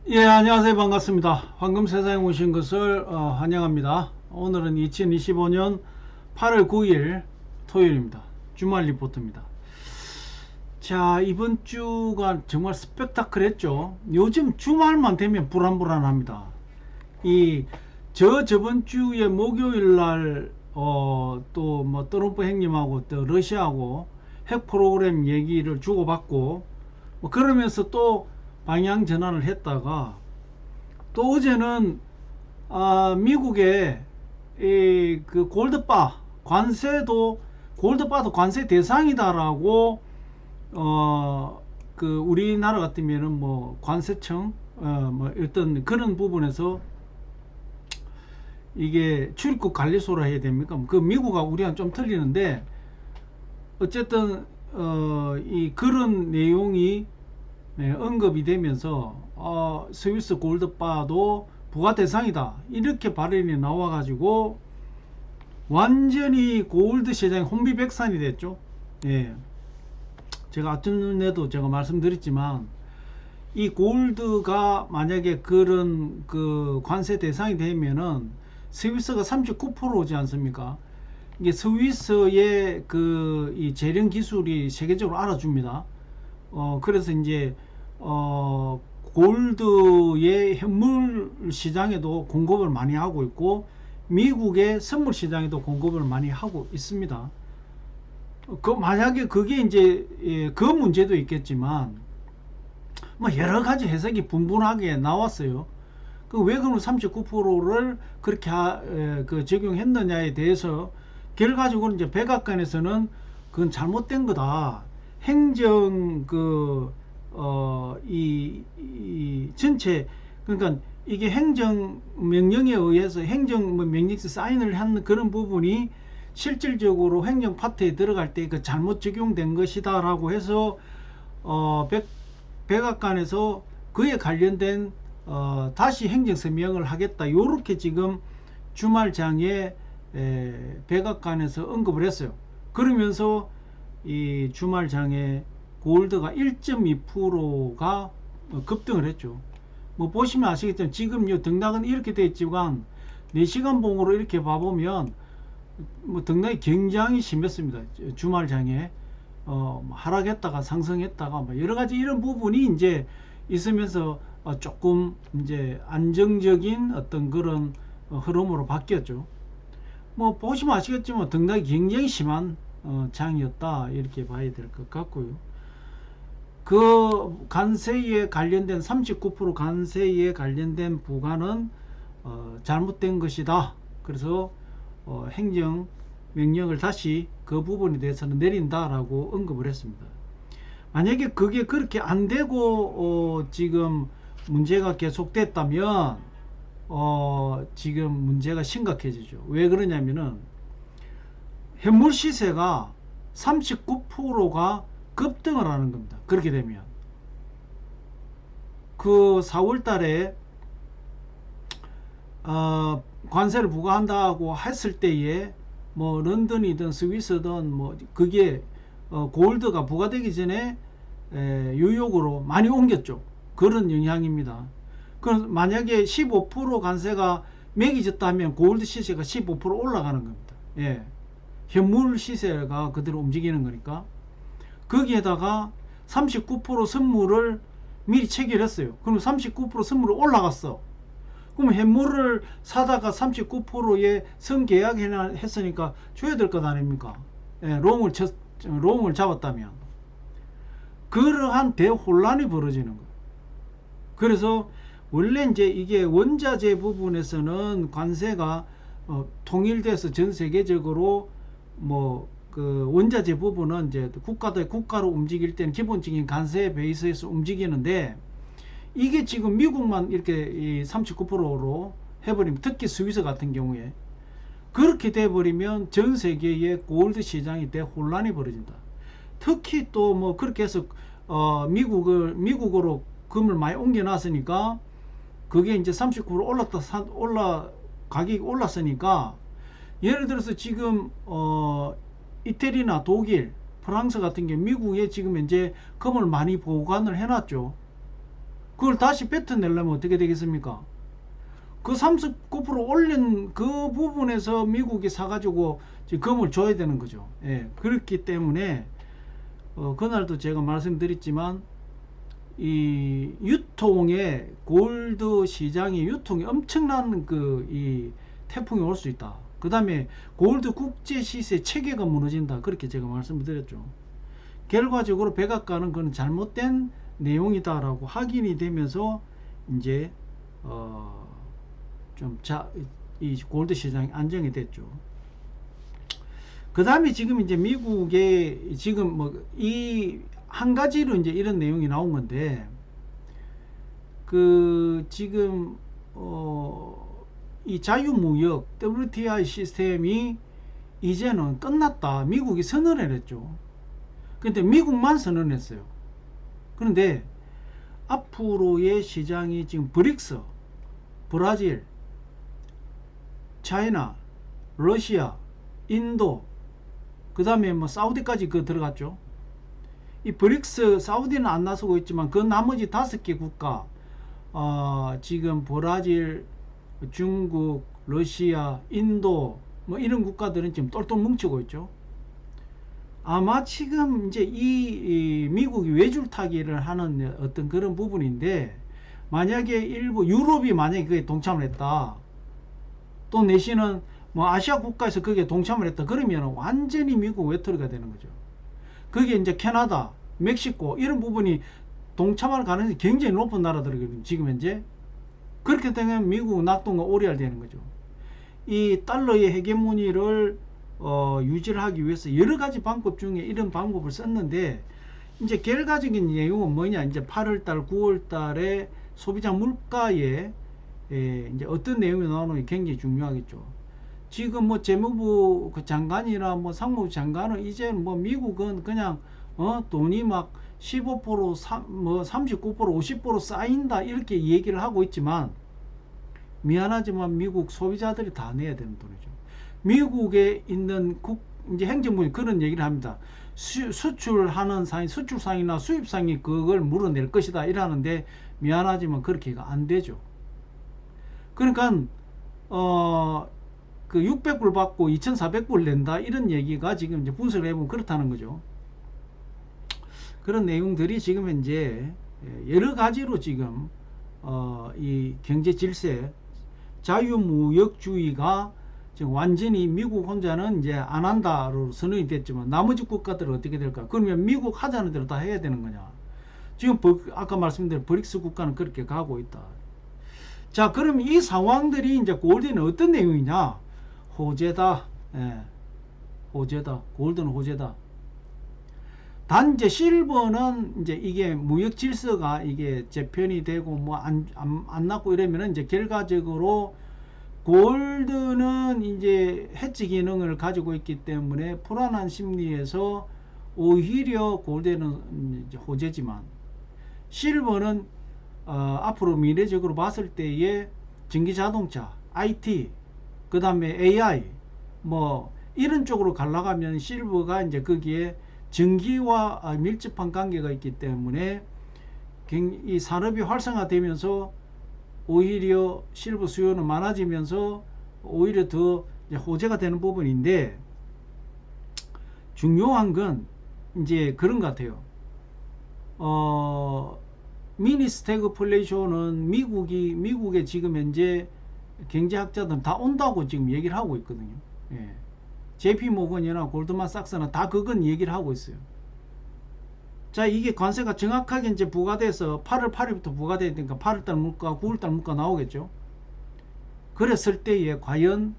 예, 안녕하세요. 반갑습니다. 황금 세상에 오신 것을 환영합니다. 오늘은 2025년 8월 9일 토요일입니다. 주말 리포트입니다. 자, 이번 주가 정말 스펙타클했죠. 요즘 주말만 되면 불안불안합니다. 이 저번 주에 목요일 날 또 뭐 트럼프 형님하고 또 러시아하고 핵 프로그램 얘기를 주고받고 뭐 그러면서 또 방향 전환을 했다가 또 어제는 미국의 그 골드바 관세도 골드바도 관세 대상이다라고 그 우리나라 같으면은 뭐 관세청 뭐 어떤 그런 부분에서 이게 출입국 관리소라 해야 됩니까? 그 미국하고 우리랑 좀 틀리는데 어쨌든 이 그런 내용이 언급이 되면서 스위스 골드바도 부가 대상이다 이렇게 발언이 나와가지고 완전히 골드 시장이 혼비백산이 됐죠. 예, 제가 아침에도 제가 말씀드렸지만 이 골드가 만약에 그런 그 관세 대상이 되면은 스위스가 39%지 않습니까? 이게 스위스의 그 이 재련 기술이 세계적으로 알아줍니다. 그래서 이제 골드의 현물 시장에도 공급을 많이 하고 있고 미국의 선물 시장에도 공급을 많이 하고 있습니다. 그 만약에 그게 이제 그 문제도 있겠지만 뭐 여러 가지 해석이 분분하게 나왔어요. 그 왜 그럼 39%를 그렇게 그 적용했느냐에 대해서 결과적으로 이제 백악관에서는 그건 잘못된 거다. 행정 이 전체 그러니까 이게 행정 명령에 의해서 행정 명령서 사인을 한 그런 부분이 실질적으로 행정 파트에 들어갈 때 그 잘못 적용된 것이다라고 해서 백악관에서 그에 관련된 다시 행정 서명을 하겠다 요렇게 지금 주말장에 백악관에서 언급을 했어요. 그러면서 이 주말장에 골드가 1.2%가 급등을 했죠. 뭐 보시면 아시겠지만 지금 요 등락은 이렇게 되어 있지만 4시간 봉으로 이렇게 봐보면 뭐 등락이 굉장히 심했습니다. 주말장에 하락했다가 상승했다가 뭐 여러 가지 이런 부분이 이제 있으면서 조금 이제 안정적인 어떤 그런 흐름으로 바뀌었죠. 뭐 보시면 아시겠지만 등락이 굉장히 심한 장이었다 이렇게 봐야 될 것 같고요. 그 관세에 관련된 39% 관세에 관련된 부과는 잘못된 것이다. 그래서 행정 명령을 다시 그 부분에 대해서는 내린다라고 언급을 했습니다. 만약에 그게 그렇게 안 되고 지금 문제가 계속됐다면 지금 문제가 심각해지죠. 왜 그러냐면은 현물 시세가 39%가 급등을 하는 겁니다. 그렇게 되면 그 4월 달에 관세를 부과한다고 했을 때에 뭐 런던이든 스위스든 뭐 그게 골드가 부과되기 전에 뉴욕으로 많이 옮겼죠. 그런 영향입니다. 그럼 만약에 15% 관세가 매겨졌다면 골드 시세가 15% 올라가는 겁니다. 예. 현물 시세가 그대로 움직이는 거니까. 거기에다가 39% 선물을 미리 체결했어요. 그럼 39% 선물이 올라갔어. 그럼 현물을 사다가 39%에 선계약 했으니까 줘야 될 것 아닙니까? 예, 롱을 잡았다면. 그러한 대혼란이 벌어지는 거예요. 그래서 원래 이제 이게 원자재 부분에서는 관세가 통일돼서 전 세계적으로 뭐 그 원자재 부분은 이제 국가로 움직일 때는 기본적인 관세 베이스에서 움직이는데 이게 지금 미국만 이렇게 39%로 해버리면 특히 스위스 같은 경우에 그렇게 돼버리면 전 세계의 골드 시장이 대혼란이 벌어진다. 특히 또 뭐 그렇게 해서 미국으로 금을 많이 옮겨놨으니까 그게 이제 39% 가격이 올랐으니까 예를 들어서 지금 이태리나 독일, 프랑스 같은 게 미국에 지금 현재 금을 많이 보관을 해놨죠. 그걸 다시 뱉어내려면 어떻게 되겠습니까? 그 39% 올린 그 부분에서 미국이 사가지고 금을 줘야 되는 거죠. 예, 그렇기 때문에 그날도 제가 말씀드렸지만 이 유통의 골드 시장이 유통이 엄청난 이 태풍이 올 수 있다. 그 다음에 골드 국제 시세 체계가 무너진다. 그렇게 제가 말씀을 드렸죠. 결과적으로 백악관은 그건 잘못된 내용이다라고 확인이 되면서 이제 이 골드 시장이 안정이 됐죠. 그 다음에 지금 이제 미국의 지금 뭐 이 한 가지로 이제 이런 내용이 나온 건데, 그 지금 이 자유무역 WTI 시스템이 이제는 끝났다. 미국이 선언을 했죠. 근데 미국만 선언했어요. 그런데 앞으로의 시장이 지금 브릭스, 브라질, 차이나, 러시아, 인도, 그 다음에 뭐 사우디까지 들어갔죠. 이 브릭스, 사우디는 안 나서고 있지만 그 나머지 5개 국가, 지금 브라질, 중국, 러시아, 인도 뭐 이런 국가들은 지금 똘똘 뭉치고 있죠. 아마 지금 이제 이 미국이 외줄타기를 하는 어떤 그런 부분인데, 만약에 일부 유럽이 만약에 그게 동참을 했다, 또 내지는 뭐 아시아 국가에서 그게 동참을 했다, 그러면 완전히 미국 외톨이가 되는 거죠. 그게 이제 캐나다, 멕시코 이런 부분이 동참할 가능성이 굉장히 높은 나라들이거든요. 지금 현재. 그렇게 되면 미국 낙동과 오리알 되는 거죠. 이 달러의 헤게모니를 유지를 하기 위해서 여러 가지 방법 중에 이런 방법을 썼는데, 이제 결과적인 내용은 뭐냐, 이제 8월달, 9월달에 소비자 물가에 이제 어떤 내용이 나오는 게 굉장히 중요하겠죠. 지금 뭐 재무부 장관이나 뭐 상무부 장관은 이제 뭐 미국은 그냥 돈이 막 15%, 뭐 39%, 50% 쌓인다 이렇게 얘기를 하고 있지만, 미안하지만 미국 소비자들이 다 내야 되는 돈이죠. 미국에 있는 이제 행정부는 그런 얘기를 합니다. 수출하는 상이, 수출상이나 수입상이 그걸 물어낼 것이다 이러는데, 미안하지만 그렇게가 안 되죠. 그러니까 그 600불 받고 2400불 낸다 이런 얘기가 지금 이제 분석을 해보면 그렇다는 거죠. 그런 내용들이 지금 현재 여러 가지로 지금 이 경제 질세, 자유무역주의가 지금 완전히 미국 혼자는 이제 안 한다로 선언이 됐지만, 나머지 국가들은 어떻게 될까? 그러면 미국 하자는 대로 다 해야 되는 거냐? 지금 아까 말씀드린 브릭스 국가는 그렇게 가고 있다. 자, 그럼 이 상황들이 이제 골드는 어떤 내용이냐? 호재다. 예, 호재다. 골드는 호재다. 단 이제 실버는 이제 이게 무역 질서가 이게 재편이 되고 뭐 안 났고 이러면은 이제 결과적으로 골드는 이제 해지 기능을 가지고 있기 때문에 불안한 심리에서 오히려 골드는 이제 호재지만, 실버는 앞으로 미래적으로 봤을 때에 전기자동차, IT, 그 다음에 AI 뭐 이런 쪽으로 갈라가면 실버가 이제 거기에 전기와 밀접한 관계가 있기 때문에 이 산업이 활성화되면서 오히려 실버 수요는 많아지면서 오히려 더 호재가 되는 부분인데, 중요한 건 이제 그런 것 같아요. 미니 스태그플레이션은 미국의 지금 현재 경제학자들은 다 온다고 지금 얘기를 하고 있거든요. 예. JP 모건이나 골드만삭스나 다 그건 얘기를 하고 있어요. 자, 이게 관세가 정확하게 이제 부과돼서 8월 8일부터 부과되야 되니까 8월달 물가, 9월달 물가 나오겠죠. 그랬을 때에 과연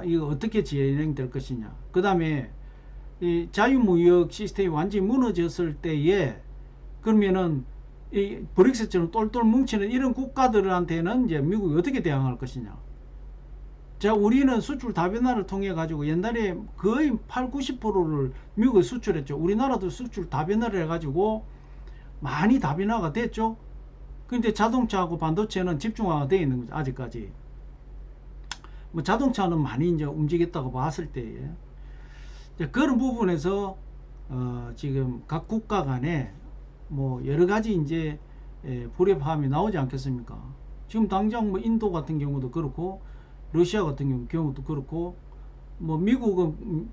이거 어떻게 진행될 것이냐. 그 다음에 이 자유무역 시스템이 완전히 무너졌을 때에 그러면은 이 브릭스처럼 똘똘 뭉치는 이런 국가들한테는 이제 미국이 어떻게 대응할 것이냐. 자, 우리는 수출 다변화를 통해 가지고 옛날에 거의 8, 90%를 미국에 수출했죠. 우리나라도 수출 다변화를 해 가지고 많이 다변화가 됐죠. 근데 자동차하고 반도체는 집중화가 되어 있는 거죠. 아직까지. 뭐 자동차는 많이 이제 움직였다고 봤을 때에 그런 부분에서 지금 각 국가 간에 뭐 여러 가지 이제 불협화음이 나오지 않겠습니까? 지금 당장 뭐 인도 같은 경우도 그렇고 러시아 같은 경우도 그렇고 뭐 미국은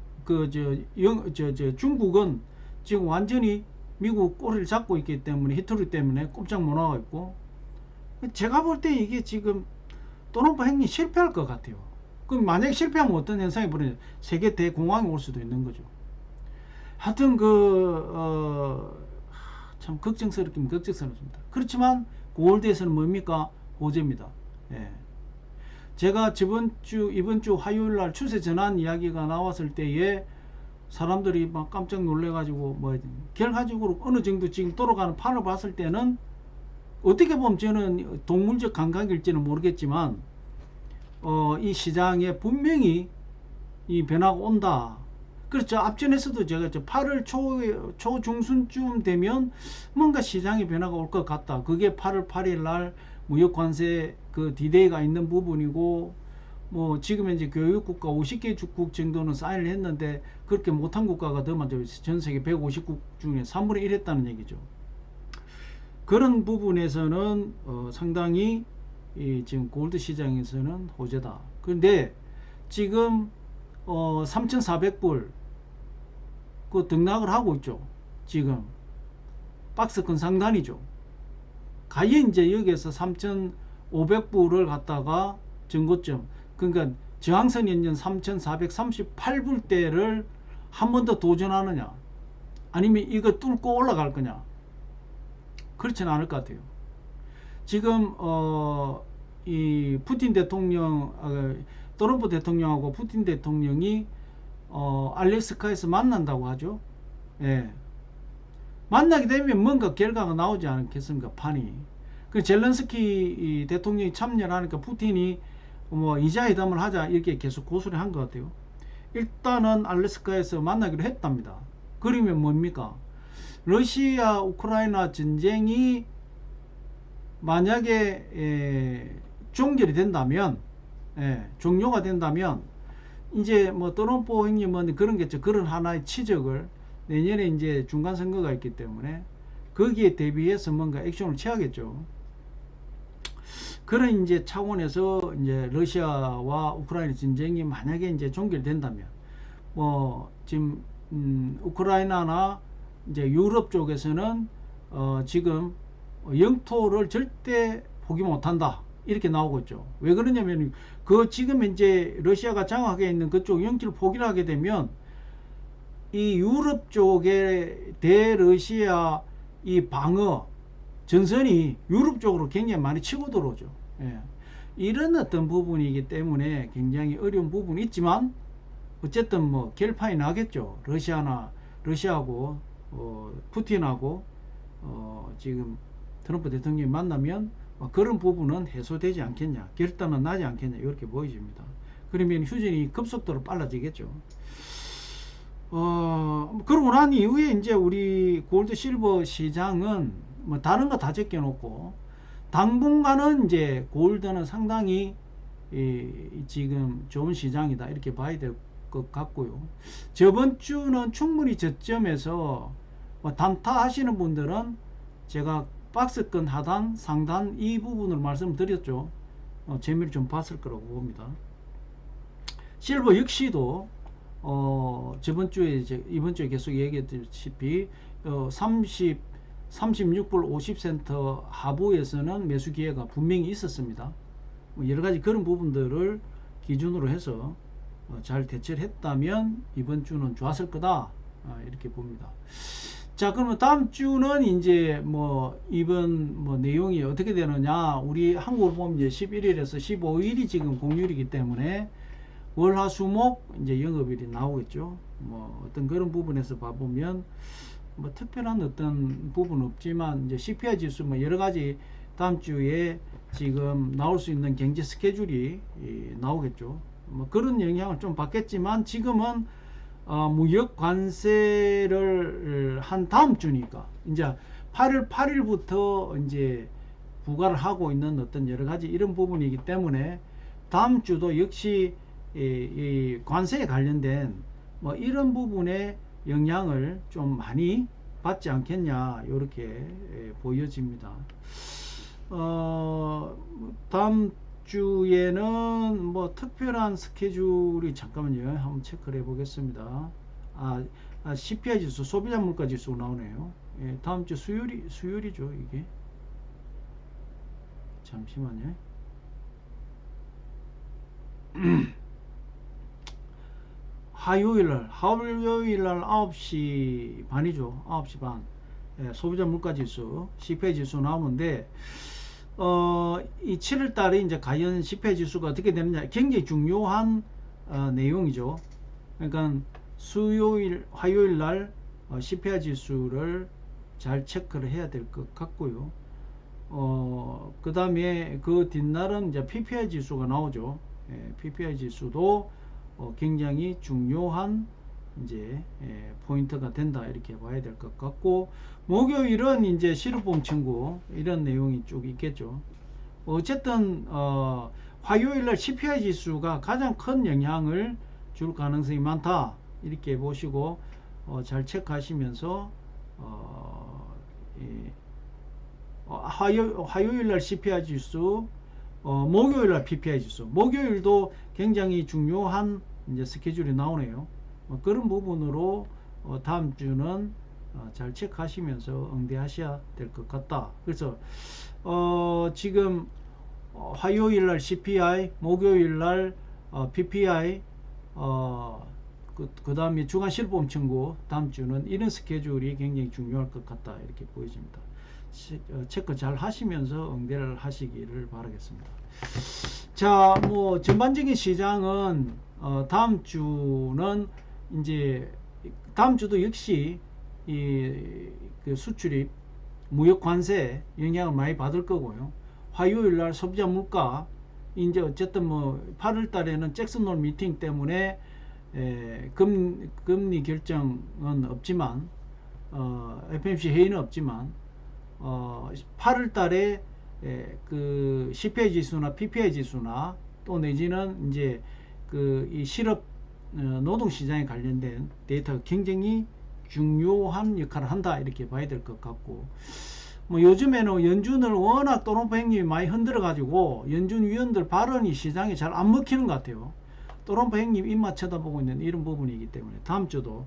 중국은 지금 완전히 미국 꼬리를 잡고 있기 때문에 히토리 때문에 꼼짝 못 나가 있고 제가 볼 때 이게 지금 트럼프 행위 실패할 것 같아요. 그럼 만약에 실패하면 어떤 현상이 벌어져? 세계 대공황이 올 수도 있는 거죠. 하여튼 참 걱정스럽긴 걱정스럽습니다. 그렇지만 골드에서는 뭡니까? 호재입니다. 예. 제가 이번 주 화요일 날 추세 전환 이야기가 나왔을 때에 사람들이 막 깜짝 놀래가지고 뭐 결과적으로 어느 정도 지금 돌아가는 판을 봤을 때는 어떻게 보면 저는 동물적 감각일지는 모르겠지만 이 시장에 분명히 이 변화가 온다. 그렇죠. 앞전에서도 제가 8월 초중순쯤 되면 뭔가 시장의 변화가 올 것 같다. 그게 8월 8일 날 무역 관세 그 디데이가 있는 부분이고 뭐 지금 이제 교육국가 50개 주국 정도는 사인을 했는데 그렇게 못한 국가가 더 많죠. 전 세계 150국 중에 3분의 1 했다는 얘기죠. 그런 부분에서는 상당히 지금 골드 시장에서는 호재다. 그런데 지금 3,400불 그 등락을 하고 있죠. 지금 박스권 상단이죠. 가히 이제 여기에서 3,500불을 갖다가 전고점, 그러니까 저항선 연전 3,438불대를 한 번 더 도전하느냐, 아니면 이거 뚫고 올라갈 거냐? 그렇지는 않을 것 같아요. 지금 이 푸틴 대통령, 트럼프 대통령하고 푸틴 대통령이 알래스카에서 만난다고 하죠. 예. 만나게 되면 뭔가 결과가 나오지 않겠습니까? 판이. 그 젤렌스키 대통령이 참여를 하니까 푸틴이 뭐 이자회담을 하자 이렇게 계속 고소를 한 것 같아요. 일단은 알래스카에서 만나기로 했답니다. 그러면 뭡니까? 러시아 우크라이나 전쟁이 만약에 종결이 된다면, 종료가 된다면 이제 뭐 트럼프 형님은 그런 겠죠. 그런 하나의 치적을 내년에 이제 중간 선거가 있기 때문에 거기에 대비해서 뭔가 액션을 취하겠죠. 그런 이제 차원에서 이제 러시아와 우크라이나 전쟁이 만약에 이제 종결된다면 뭐 지금 우크라이나나 이제 유럽 쪽에서는 지금 영토를 절대 포기 못한다 이렇게 나오고 있죠. 왜 그러냐면 그 지금 이제 러시아가 장악해 있는 그쪽 영토를 포기를 하게 되면 이 유럽 쪽에 대러시아 이 방어 전선이 유럽 쪽으로 굉장히 많이 치고 들어오죠. 예. 이런 어떤 부분이기 때문에 굉장히 어려운 부분이 있지만 어쨌든 뭐 결판이 나겠죠. 러시아하고 푸틴하고 지금 트럼프 대통령이 만나면 그런 부분은 해소되지 않겠냐, 결단은 나지 않겠냐 이렇게 보여집니다. 그러면 휴전이 급속도로 빨라지겠죠. 그러고 난 이후에 이제 우리 골드 실버 시장은 뭐 다른 거 다 제껴놓고 당분간은 이제 골드는 상당히 지금 좋은 시장이다 이렇게 봐야 될 것 같고요. 저번 주는 충분히 저점에서 뭐 단타 하시는 분들은 제가 박스권 하단 상단 이 부분을 말씀드렸죠. 재미를 좀 봤을 거라고 봅니다. 실버 역시도 저번 주에 이번 주에 계속 얘기했다시피 36불 50센터 하부에서는 매수 기회가 분명히 있었습니다. 뭐 여러 가지 그런 부분들을 기준으로 해서 잘 대처를 했다면 이번 주는 좋았을 거다 이렇게 봅니다. 자, 그러면 다음 주는 이제 뭐 이번 뭐 내용이 어떻게 되느냐, 우리 한국으로 보면 이제 11일에서 15일이 지금 공휴일이기 때문에 월화수목 이제 영업일이 나오겠죠. 뭐 어떤 그런 부분에서 봐보면 뭐 특별한 어떤 부분은 없지만 이제 CPI 지수 뭐 여러 가지 다음 주에 지금 나올 수 있는 경제 스케줄이 나오겠죠. 뭐 그런 영향을 좀 받겠지만 지금은 무역 관세를 한 다음 주니까 이제 8월 8일부터 이제 부과를 하고 있는 어떤 여러 가지 이런 부분이기 때문에 다음 주도 역시 이 관세에 관련된 뭐 이런 부분에 영향을 좀 많이 받지 않겠냐 이렇게 보여집니다. 다음 주에는 뭐 특별한 스케줄이 잠깐만요. 한번 체크를 해 보겠습니다. CPI 지수, 소비자 물가 지수 나오네요. 예, 다음 주 수요일이죠, 이게. 잠시만요. 화요일날 9시 반이죠. 9시 반. 예, 소비자 물가 지수, CPI 지수 나오는데, 이 7월 달에 이제 과연 CPI 지수가 어떻게 되느냐, 굉장히 중요한 내용이죠. 그러니까 화요일 날 CPI 지수를 잘 체크를 해야 될 것 같고요. 그 다음에 그 뒷날은 이제 PPI 지수가 나오죠. 예, PPI 지수도 굉장히 중요한 이제 포인트가 된다 이렇게 봐야 될 것 같고, 목요일은 이제 실업보험 청구 이런 내용이 쭉 있겠죠. 어쨌든 화요일날 CPI 지수가 가장 큰 영향을 줄 가능성이 많다 이렇게 보시고 잘 체크하시면서 화요일날 CPI 지수, 목요일날 PPI 지수, 목요일도 굉장히 중요한 이제 스케줄이 나오네요. 그런 부분으로 다음 주는 잘 체크하시면서 응대하셔야 될 것 같다. 그래서 지금 화요일날 CPI, 목요일날 PPI, 그 다음에 주간 실보험 청구, 다음 주는 이런 스케줄이 굉장히 중요할 것 같다 이렇게 보여집니다. 체크 잘 하시면서 응대를 하시기를 바라겠습니다. 자, 뭐 전반적인 시장은 다음 주는 이제 다음 주도 역시 그 수출입, 무역 관세 영향을 많이 받을 거고요. 화요일 날 소비자 물가, 이제 어쨌든 뭐 8월 달에는 잭슨홀 미팅 때문에 금리 결정은 없지만, FOMC 회의는 없지만, 8월 달에 그 CPI 지수나 PPI 지수나 또 내지는 이제 그 이 실업 노동시장에 관련된 데이터가 굉장히 중요한 역할을 한다 이렇게 봐야 될 것 같고, 뭐 요즘에는 연준을 워낙 또론프 행님이 많이 흔들어 가지고 연준 위원들 발언이 시장에 잘 안 먹히는 것 같아요. 또론프 행님 입만 쳐다보고 있는 이런 부분이기 때문에 다음 주도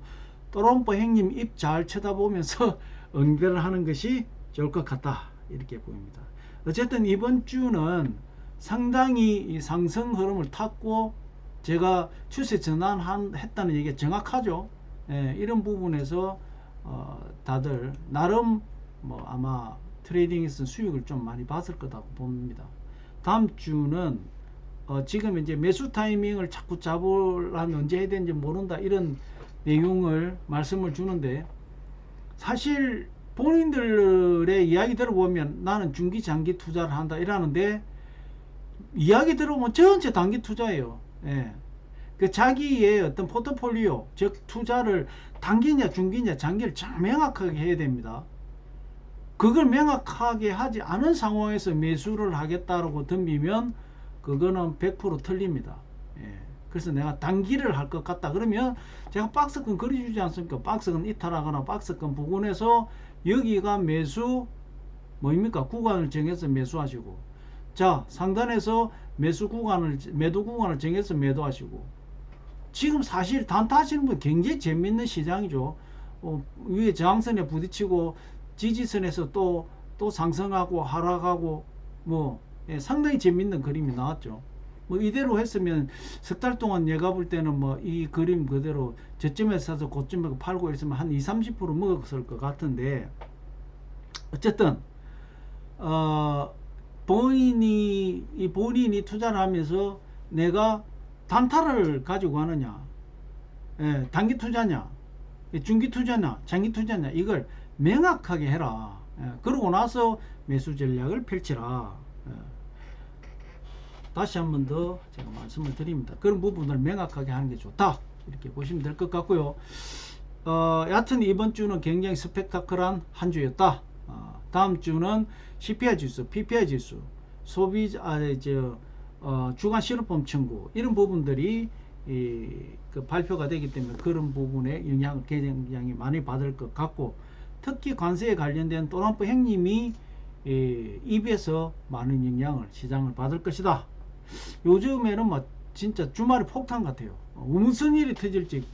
또론프 행님 입 잘 쳐다보면서 응대를 하는 것이 좋을 것 같다 이렇게 보입니다. 어쨌든 이번 주는 상당히 이 상승 흐름을 탔고, 제가 추세 전환했다는 얘기가 정확하죠. 예, 이런 부분에서 다들 나름 뭐 아마 트레이딩에서 수익을 좀 많이 봤을 거라고 봅니다. 다음 주는 지금 이제 매수 타이밍을 자꾸 잡으려면 언제 해야 되는지 모른다 이런 내용을 말씀을 주는데, 사실 본인들의 이야기 들어보면 나는 중기 장기 투자를 한다 이러는데, 이야기 들어보면 전체 단기 투자예요. 예. 그 자기의 어떤 포트폴리오, 즉 투자를 단기냐 중기냐 장기를 잘 명확하게 해야 됩니다. 그걸 명확하게 하지 않은 상황에서 매수를 하겠다라고 덤비면 그거는 100% 틀립니다. 예. 그래서 내가 단기를 할 것 같다 그러면 제가 박스권 그려주지 않습니까? 박스권 이탈하거나 박스권 부근에서 여기가 매수 뭐입니까? 구간을 정해서 매수하시고, 자 상단에서 매도 구간을 정해서 매도하시고, 지금 사실 단타 하시는 분 굉장히 재밌는 시장이죠. 위에 저항선에 부딪히고 지지선에서 또 상승하고 하락하고 뭐 상당히 재밌는 그림이 나왔죠. 뭐 이대로 했으면 석 달 동안 내가 볼 때는 뭐 이 그림 그대로 저점에서 사서 고점에 팔고 있으면 한 20-30% 먹었을 것 같은데, 어쨌든 본인이 투자를 하면서 내가 단타를 가지고 하느냐, 단기 투자냐, 중기 투자냐, 장기 투자냐, 이걸 명확하게 해라. 그러고 나서 매수 전략을 펼치라. 다시 한 번 더 제가 말씀을 드립니다. 그런 부분을 명확하게 하는 게 좋다 이렇게 보시면 될 것 같고요. 여하튼 이번 주는 굉장히 스펙타클한 한 주였다. 다음 주는 CPI 지수, PPI 지수, 주간 실업보험 청구 이런 부분들이 그 발표가 되기 때문에 그런 부분에 영향을 굉장히 많이 받을 것 같고, 특히 관세에 관련된 트럼프 행님이 입에서 많은 영향을 시장을 받을 것이다. 요즘에는 뭐 진짜 주말에 폭탄 같아요. 무슨 일이 터질지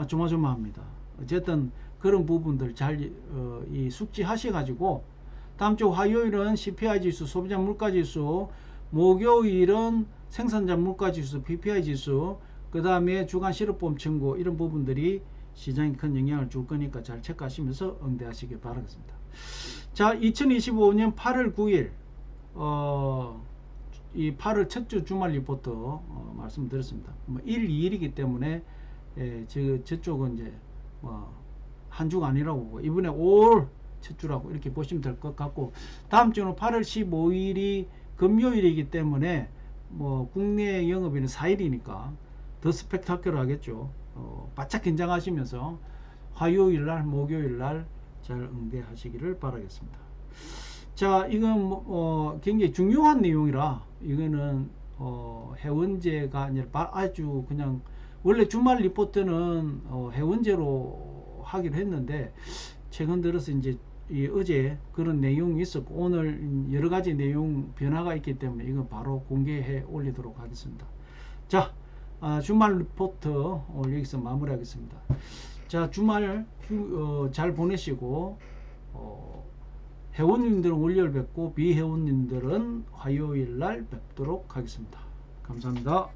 조마조마합니다. 어쨌든 그런 부분들 잘 숙지하셔 가지고 다음 주 화요일은 CPI 지수, 소비자 물가 지수, 목요일은 생산자 물가 지수, PPI 지수, 그 다음에 주간 실업보험 청구, 이런 부분들이 시장에 큰 영향을 줄 거니까 잘 체크하시면서 응대하시길 바라겠습니다. 자, 2025년 8월 9일 이 8월 첫 주 주말 리포트 말씀드렸습니다. 1, 2일이기 때문에 저쪽은 이제 한 주가 아니라고 보고 이번에 올 첫 주라고 이렇게 보시면 될 것 같고, 다음 주는 8월 15일이 금요일이기 때문에 국내 영업일은 4일이니까 더 스펙타클 하겠죠. 바짝 긴장하시면서 화요일날 목요일날 잘 응대하시기를 바라겠습니다. 자, 이건 굉장히 중요한 내용이라 이거는 해원제가 아니라 아주 그냥, 원래 주말 리포트는 해원제로 하기로 했는데 최근 들어서 이제 어제 그런 내용이 있었고 오늘 여러가지 내용 변화가 있기 때문에 이건 바로 공개해 올리도록 하겠습니다. 자, 주말 리포트 오늘 여기서 마무리하겠습니다. 자, 주말 잘 보내시고 회원님들은 월요일 뵙고 비회원님들은 화요일 날 뵙도록 하겠습니다. 감사합니다.